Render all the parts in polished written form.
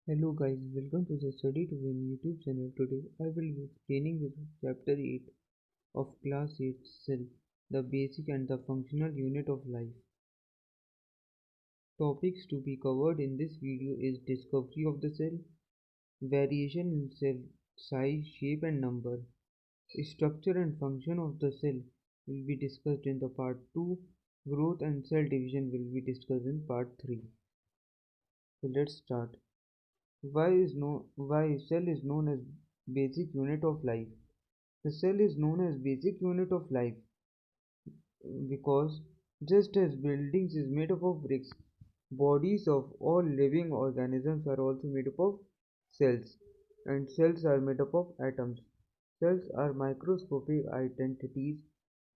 Hello guys, welcome to the Study to Win YouTube channel. Today I will be explaining the chapter 8 of class 8 Cell, the basic and the functional unit of life. Topics to be covered in this video is discovery of the cell, variation in cell size, shape and number, structure and function of the cell will be discussed in the part 2, growth and cell division will be discussed in part 3. So let's start. Why cell is known as basic unit of life? The cell is known as basic unit of life because just as buildings is made up of bricks, bodies of all living organisms are also made up of cells, and cells are made up of atoms. Cells are microscopic entities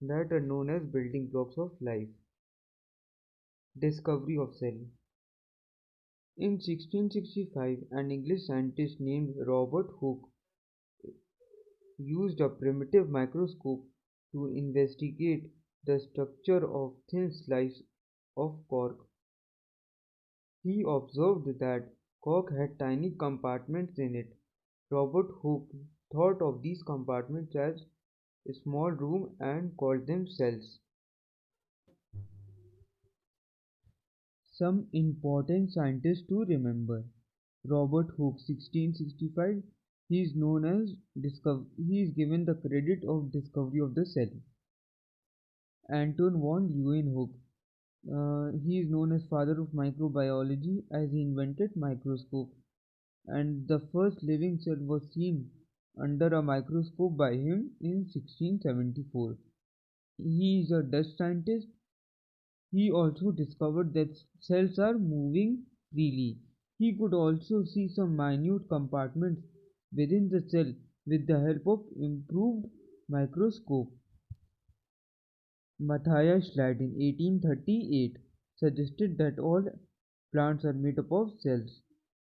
that are known as building blocks of life. Discovery of cell. In 1665, an English scientist named Robert Hooke used a primitive microscope to investigate the structure of thin slices of cork. He observed that cork had tiny compartments in it. Robert Hooke thought of these compartments as a small room and called them cells. Some important scientists to remember. Robert Hooke 1665, he is known as he is given the credit of discovery of the cell. Anton von Leeuwenhoek, he is known as father of microbiology as he invented microscope, and the first living cell was seen under a microscope by him in 1674. He is a Dutch scientist. He also discovered that cells are moving freely. He could also see some minute compartments within the cell with the help of improved microscope. Matthias Schleid in 1838 suggested that all plants are made up of cells.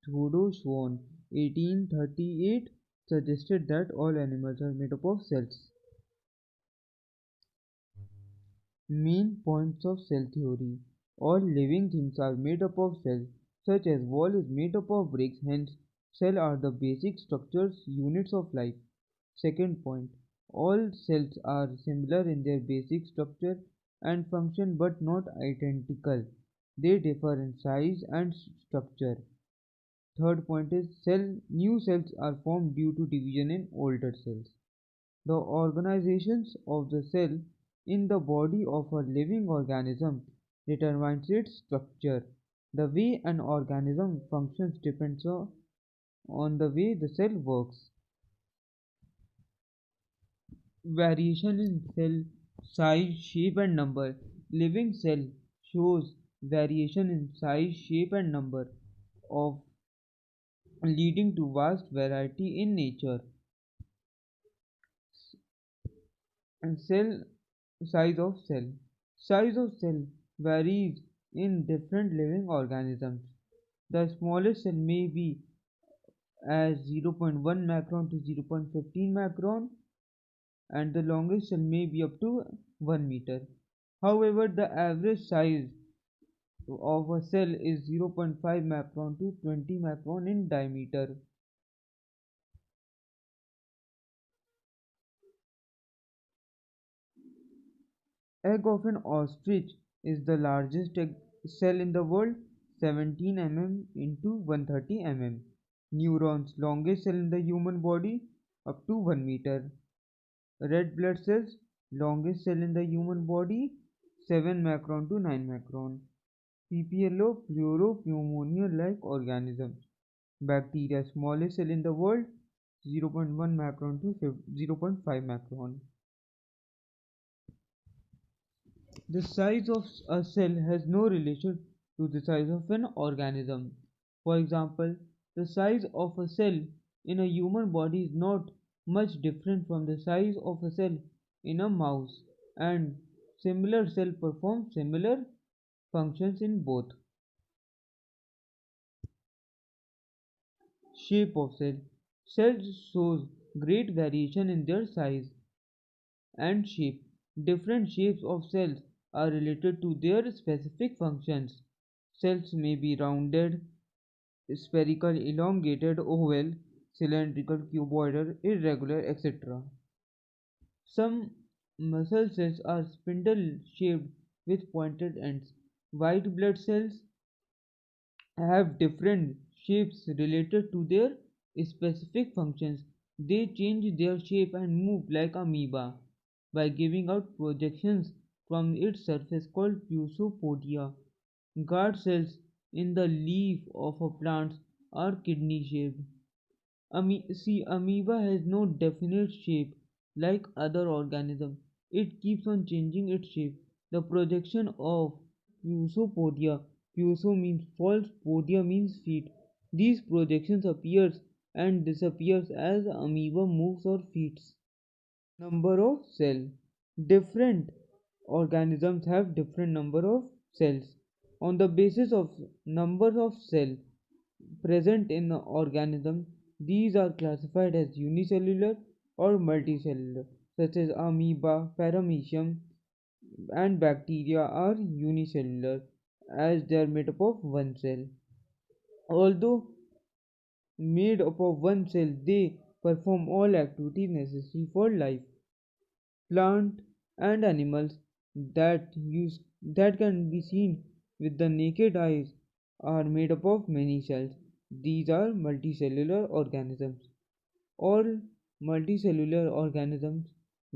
Theodor Schwann 1838 suggested that all animals are made up of cells. Main points of cell theory. All living things are made up of cells, such as wall is made up of bricks, hence cells are the basic structures units of life. Second point, all cells are similar in their basic structure and function but not identical. They differ in size and structure. Third point is new cells are formed due to division in older cells. The organizations of the cell in the body of a living organism determines its structure. The way an organism functions depends on the way the cell works. Variation in cell size, shape and number. Living cell shows variation in size, shape and number of leading to vast variety in nature. And cell size of cell. Size of cell varies in different living organisms. The smallest cell may be as 0.1 macron to 0.15 macron, and the longest cell may be up to 1 meter. However, the average size of a cell is 0.5 macron to 20 macron in diameter. Egg of an ostrich is the largest egg cell in the world, 17 mm into 130 mm. Neurons, longest cell in the human body, up to 1 meter. Red blood cells, longest cell in the human body, 7 macron to 9 macron. PPLO, pleuropneumonia-like organisms. Bacteria, smallest cell in the world, 0.1 macron to 0.5 macron. The size of a cell has no relation to the size of an organism. For example, the size of a cell in a human body is not much different from the size of a cell in a mouse, and similar cells perform similar functions in both. Shape of cell. Cells shows great variation in their size and shape. Different shapes of cells are related to their specific functions. Cells may be rounded, spherical, elongated, oval, cylindrical, cuboidal, irregular, etc. Some muscle cells are spindle shaped with pointed ends. White blood cells have different shapes related to their specific functions. They change their shape and move like amoeba by giving out projections from its surface called pusopodia. Guard cells in the leaf of a plant are kidney shaped. Amoeba has no definite shape like other organisms. It keeps on changing its shape. The projection of pusopodia. Puso means false, podia means feet. These projections appears and disappears as amoeba moves or feeds. Number of cell. Different organisms have different number of cells. On the basis of number of cells present in the organism, these are classified as unicellular or multicellular, such as amoeba, paramecium, and bacteria are unicellular as they are made up of one cell. Although made up of one cell, they perform all activities necessary for life. Plant and animals that can be seen with the naked eyes are made up of many cells. These are multicellular organisms. All multicellular organisms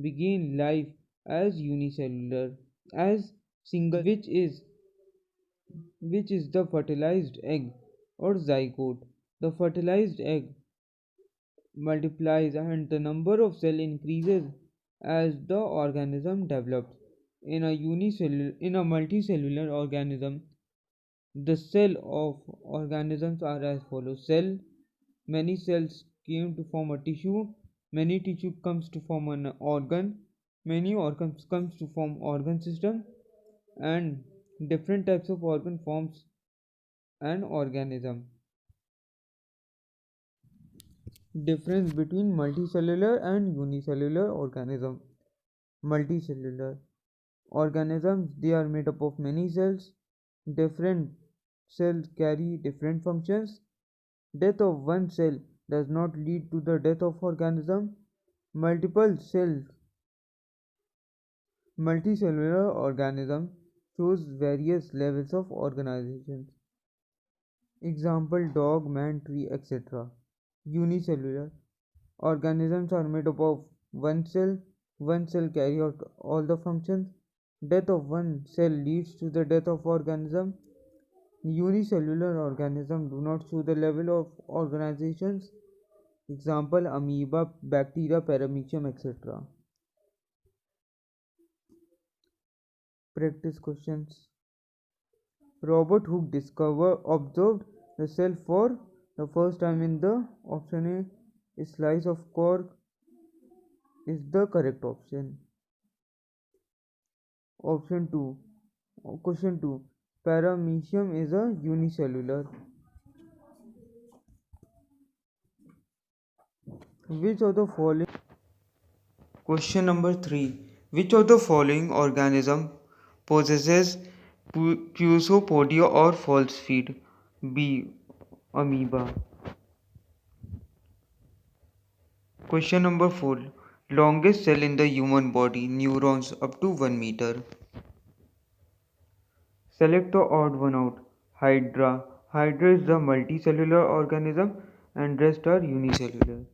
begin life as unicellular, as single which is the fertilized egg or zygote. The fertilized egg multiplies and the number of cells increases as the organism develops. In a multicellular organism, the cell of organisms are as follows. Cell, many cells came to form a tissue, many tissue comes to form an organ, many organs comes to form organ system, and different types of organ forms an organism. Difference between multicellular and unicellular organism. Multicellular organisms, they are made up of many cells. Different cells carry different functions. Death of one cell does not lead to the death of organism. Multiple cells multicellular organism shows various levels of organization. Example dog, man, tree, etc. Unicellular organisms are made up of one cell. One cell carry out all the functions. Death of one cell leads to the death of organism. Unicellular organisms do not show the level of organizations. Example amoeba, bacteria, paramecium, etc. Practice questions. Robert Hooke observed the cell for the first time in the option A slice of cork is the correct option. Option 2. Question 2. Paramecium is a unicellular. Which of the following Question number 3. Which of the following organism possesses pusopodia or false feet? B. Amoeba. Question number 4. Longest cell in the human body, neurons up to 1 meter. Select the odd one out. Hydra. Hydra is the multicellular organism and rest are unicellular.